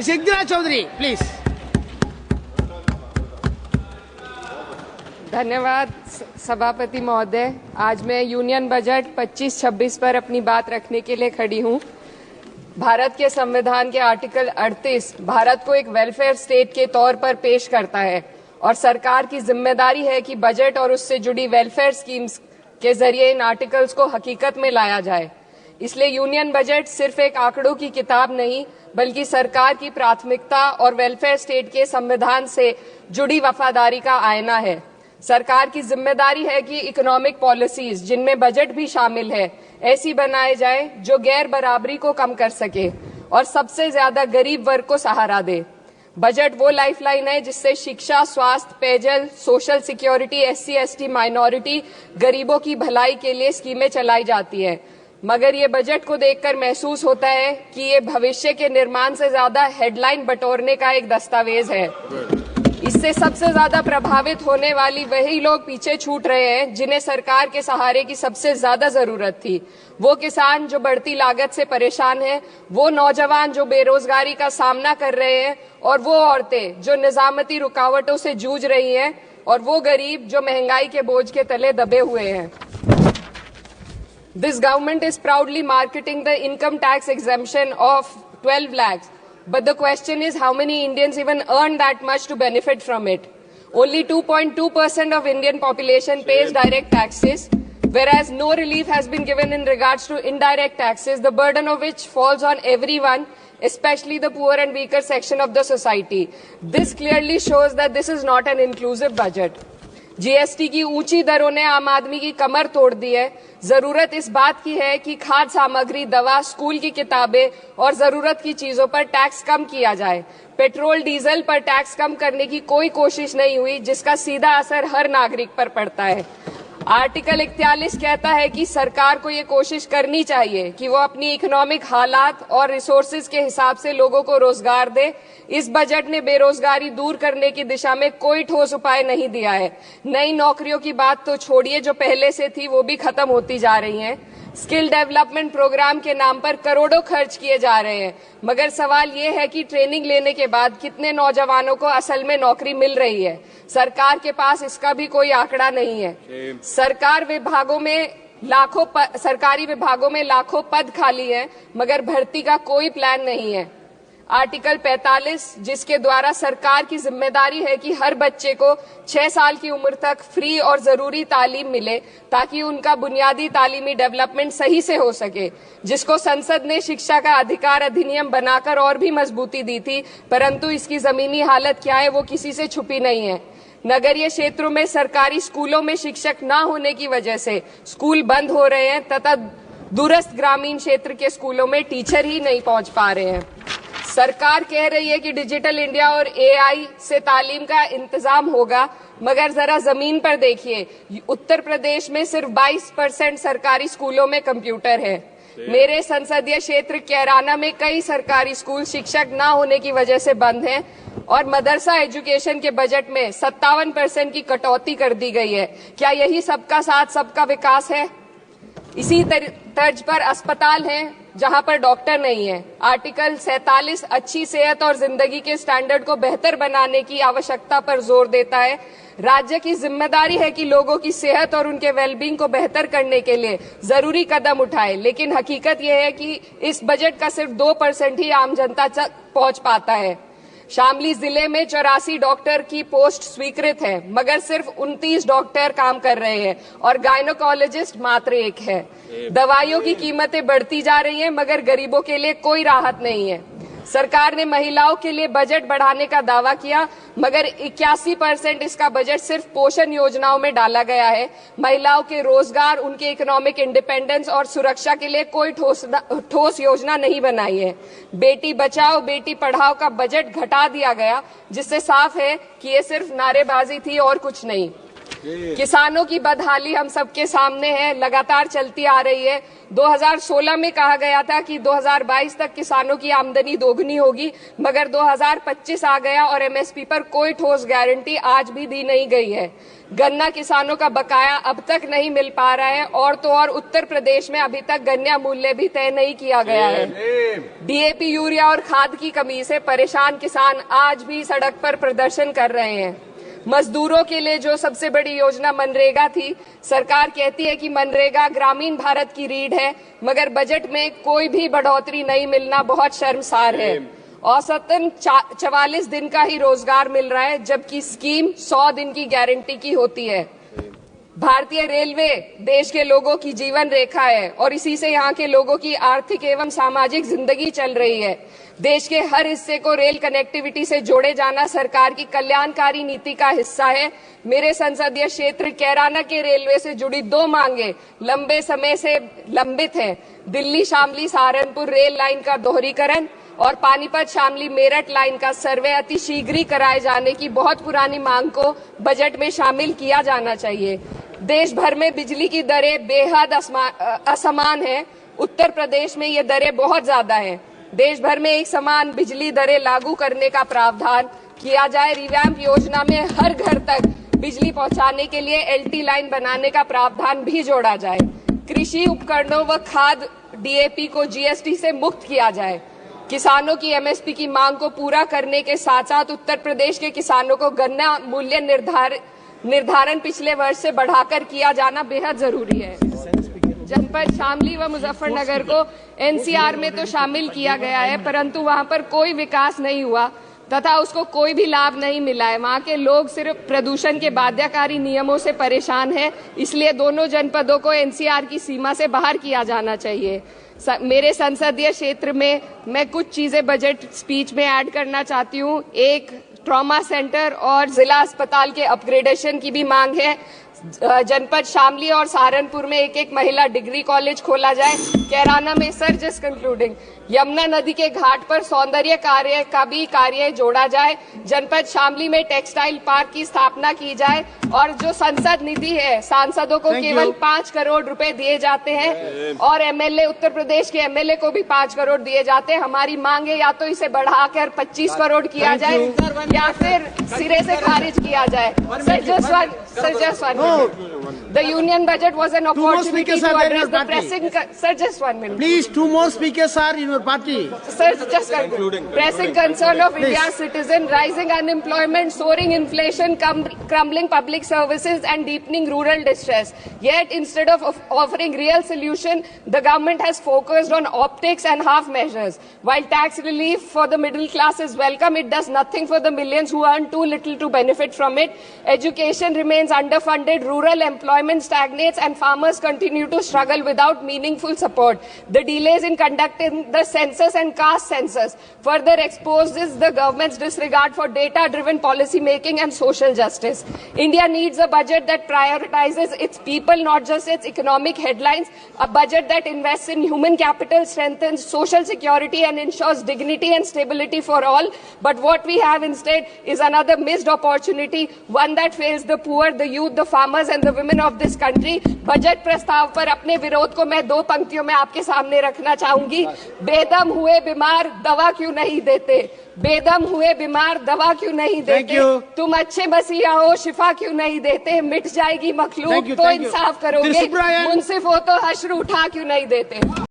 Siddharaj Chaudhary please. धन्यवाद सभापति महोदय। आज मैं यूनियन बजट 25-26 पर अपनी बात रखने के लिए खड़ी हूं। भारत के संविधान के आर्टिकल 38 भारत को एक वेलफेयर स्टेट के तौर पर पेश करता है और सरकार की जिम्मेदारी है कि बजट और उससे जुड़ी वेलफेयर स्कीम्स के जरिए इन आर्टिकल्स को हकीकत में लाया जाए। इसलिए यूनियन बजट सिर्फ एक आंकड़ों की किताब नहीं, बल्कि सरकार की प्राथमिकता और वेलफेयर स्टेट के संविधान से जुड़ी वफादारी का आईना है। सरकार की जिम्मेदारी है कि इकोनॉमिक पॉलिसीज, जिनमें बजट भी शामिल है, ऐसी बनाए जाए जो गैर बराबरी को कम कर सके और सबसे ज्यादा गरीब वर्ग को सहारा दे। बजट वो लाइफलाइन है जिससे शिक्षा, स्वास्थ्य, पेयजल, सोशल सिक्योरिटी, SC/ST माइनॉरिटी, गरीबों की भलाई के लिए स्कीमें चलाई जाती है। मगर ये बजट को देखकर महसूस होता है कि ये भविष्य के निर्माण से ज्यादा हेडलाइन बटोरने का एक दस्तावेज है। इससे सबसे ज्यादा प्रभावित होने वाली वही लोग पीछे छूट रहे हैं जिन्हें सरकार के सहारे की सबसे ज्यादा जरूरत थी। वो किसान जो बढ़ती लागत से परेशान हैं, वो नौजवान जो बेरोजगारी का सामना कर रहे हैं, और वो औरतें जो निजामती रुकावटों से जूझ रही हैं, और वो गरीब जो महंगाई के बोझ के तले दबे हुए हैं। This government is proudly marketing the income tax exemption of 12 lakhs. But the question is, how many Indians even earn that much to benefit from it? Only 2.2% of Indian population pays direct taxes, whereas no relief has been given in regards to indirect taxes, the burden of which falls on everyone, especially the poor and weaker section of the society. This clearly shows that this is not an inclusive budget. GST की ऊंची दरों ने आम आदमी की कमर तोड़ दी है। जरूरत इस बात की है कि खाद्य सामग्री, दवा, स्कूल की किताबें और जरूरत की चीजों पर टैक्स कम किया जाए। पेट्रोल, डीजल पर टैक्स कम करने की कोई कोशिश नहीं हुई, जिसका सीधा असर हर नागरिक पर पड़ता है। आर्टिकल 41 कहता है कि सरकार को ये कोशिश करनी चाहिए कि वो अपनी इकोनॉमिक हालात और रिसोर्सेज के हिसाब से लोगों को रोजगार दे। इस बजट ने बेरोजगारी दूर करने की दिशा में कोई ठोस उपाय नहीं दिया है। नई नौकरियों की बात तो छोड़िए, जो पहले से थी वो भी खत्म होती जा रही हैं। स्किल डेवलपमेंट प्रोग्राम के नाम पर करोड़ों खर्च किए जा रहे हैं, मगर सवाल ये है कि ट्रेनिंग लेने के बाद कितने नौजवानों को असल में नौकरी मिल रही है। सरकार के पास इसका भी कोई आंकड़ा नहीं है। सरकारी विभागों में लाखों पद खाली हैं, मगर भर्ती का कोई प्लान नहीं है। आर्टिकल 45, जिसके द्वारा सरकार की जिम्मेदारी है कि हर बच्चे को 6 साल की उम्र तक फ्री और जरूरी तालीम मिले ताकि उनका बुनियादी तालीमी डेवलपमेंट सही से हो सके, जिसको संसद ने शिक्षा का अधिकार अधिनियम बनाकर और भी मजबूती दी थी, परंतु इसकी जमीनी हालत क्या है वो किसी से छुपी नहीं है। नगरीय क्षेत्रों में सरकारी स्कूलों में शिक्षक न होने की वजह से स्कूल बंद हो रहे हैं तथा दूरस्थ ग्रामीण क्षेत्र के स्कूलों में टीचर ही नहीं पहुंच पा रहे हैं। सरकार कह रही है कि डिजिटल इंडिया और AI से तालीम का इंतजाम होगा, मगर जरा जमीन पर देखिए, उत्तर प्रदेश में सिर्फ 22% सरकारी स्कूलों में कंप्यूटर है। मेरे संसदीय क्षेत्र कैराना में कई सरकारी स्कूल शिक्षक न होने की वजह से बंद हैं और मदरसा एजुकेशन के बजट में 57% की कटौती कर दी गई है। क्या यही सबका साथ सबका विकास है? इसी तर्ज पर अस्पताल हैं जहां पर डॉक्टर नहीं है। आर्टिकल 47 अच्छी सेहत और जिंदगी के स्टैंडर्ड को बेहतर बनाने की आवश्यकता पर जोर देता है। राज्य की जिम्मेदारी है कि लोगों की सेहत और उनके वेलबींग को बेहतर करने के लिए जरूरी कदम उठाए, लेकिन हकीकत यह है कि इस बजट का सिर्फ 2% ही आम जनता तक पहुंच पाता है। शामली जिले में 84 डॉक्टर की पोस्ट स्वीकृत है, मगर सिर्फ 29 डॉक्टर काम कर रहे हैं और गायनोकोलॉजिस्ट मात्र 1 है। दवाइयों की कीमतें बढ़ती जा रही हैं, मगर गरीबों के लिए कोई राहत नहीं है। सरकार ने महिलाओं के लिए बजट बढ़ाने का दावा किया, मगर 81% इसका बजट सिर्फ पोषण योजनाओं में डाला गया है। महिलाओं के रोजगार, उनके इकोनॉमिक इंडिपेंडेंस और सुरक्षा के लिए कोई ठोस योजना नहीं बनाई है। बेटी बचाओ बेटी पढ़ाओ का बजट घटा दिया गया, जिससे साफ है कि ये सिर्फ नारेबाजी थी और कुछ नहीं। किसानों की बदहाली हम सबके सामने है, लगातार चलती आ रही है। 2016 में कहा गया था कि 2022 तक किसानों की आमदनी दोगुनी होगी, मगर 2025 आ गया और एमएसपी पर कोई ठोस गारंटी आज भी दी नहीं गई है। गन्ना किसानों का बकाया अब तक नहीं मिल पा रहा है और तो और उत्तर प्रदेश में अभी तक गन्ना मूल्य भी तय नहीं किया गया है। डीएपी, यूरिया और खाद की कमी से परेशान किसान आज भी सड़क पर प्रदर्शन कर रहे हैं। मजदूरों के लिए जो सबसे बड़ी योजना मनरेगा थी, सरकार कहती है कि मनरेगा ग्रामीण भारत की रीढ़ है, मगर बजट में कोई भी बढ़ोतरी नहीं मिलना बहुत शर्मसार है। औसतन 44 दिन का ही रोजगार मिल रहा है, जबकि स्कीम 100 दिन की गारंटी की होती है। भारतीय रेलवे देश के लोगों की जीवन रेखा है और इसी से यहाँ के लोगों की आर्थिक एवं सामाजिक जिंदगी चल रही है। देश के हर हिस्से को रेल कनेक्टिविटी से जोड़े जाना सरकार की कल्याणकारी नीति का हिस्सा है। मेरे संसदीय क्षेत्र कैराना के रेलवे से जुड़ी 2 मांगे लंबे समय से लंबित हैं। दिल्ली शामली सहारनपुर रेल लाइन का दोहरीकरण और पानीपत शामली मेरठ लाइन का सर्वे अति शीघ्र ही कराए जाने की बहुत पुरानी मांग को बजट में शामिल किया जाना चाहिए। देश भर में बिजली की दरें बेहद असमान है। उत्तर प्रदेश में ये दरें बहुत ज्यादा हैं। देश भर में एक समान बिजली दरें लागू करने का प्रावधान किया जाए। रिवैम्प योजना में हर घर तक बिजली पहुंचाने के लिए एलटी लाइन बनाने का प्रावधान भी जोड़ा जाए। कृषि उपकरणों व खाद डीएपी को जीएसटी से मुक्त किया जाए। किसानों की एमएसपी की मांग को पूरा करने के साथ साथ उत्तर प्रदेश के किसानों को गन्ना मूल्य निर्धारण पिछले वर्ष से बढ़ाकर किया जाना बेहद जरूरी है। जनपद शामली व मुजफ्फरनगर को एनसीआर में तो शामिल किया गया है, परंतु वहां पर कोई विकास नहीं हुआ तथा उसको कोई भी लाभ नहीं मिला है। वहां के लोग सिर्फ प्रदूषण के बाध्यकारी नियमों से परेशान हैं, इसलिए दोनों जनपदों को एनसीआर की सीमा से बाहर किया जाना चाहिए। मेरे संसदीय क्षेत्र में मैं कुछ चीजें बजट स्पीच में ऐड करना चाहती हूँ। एक, ट्रॉमा सेंटर और जिला अस्पताल के अपग्रेडेशन की भी मांग है। जनपद शामली और सहारनपुर में एक महिला डिग्री कॉलेज खोला जाए। कैराना में जस्ट कंक्लूडिंग, यमुना नदी के घाट पर सौंदर्य कार्य का भी कार्य जोड़ा जाए। जनपद शामली में टेक्सटाइल पार्क की स्थापना की जाए और जो संसद निधि है, सांसदों को केवल 5 करोड़ रुपए दिए जाते हैं और एमएलए, उत्तर प्रदेश के एमएलए को भी 5 करोड़ दिए जाते हैं। हमारी मांग है या तो इसे बढ़ाकर 25 करोड़ किया जाए या फिर सिरे से खारिज किया जाए। The union budget was an opportunity to address the pressing. Sir, just 1 minute. Please, 2 more speakers are in your party. Sir, just pressing concern of India's citizen, rising unemployment, soaring inflation, crumbling public services, and deepening rural distress. Yet, instead of offering real solution, the government has focused on optics and half measures. While tax relief for the middle class is welcome, it does nothing for the millions who earn too little to benefit from it. Education remains underfunded. Rural employment stagnates and farmers continue to struggle without meaningful support. The delays in conducting the census and caste census further exposes the government's disregard for data-driven policy making and social justice. India needs a budget that prioritizes its people, not just its economic headlines. A budget that invests in human capital, strengthens social security and ensures dignity and stability for all. But what we have instead is another missed opportunity, one that fails the poor, the youth, the farmers and the women of this country. Budget प्रस्ताव पर अपने विरोध को मैं 2 पंक्तियों में आपके सामने रखना चाहूंगी। बेदम हुए बीमार दवा क्यों नहीं देते? बेदम हुए बीमार दवा क्यों नहीं देते? तुम अच्छे मसीहा हो, शिफा क्यों नहीं देते? मिट जाएगी मखलूक तो इंसाफ करोगे, मुंसिफ हो तो हश्र उठा क्यों नहीं देते?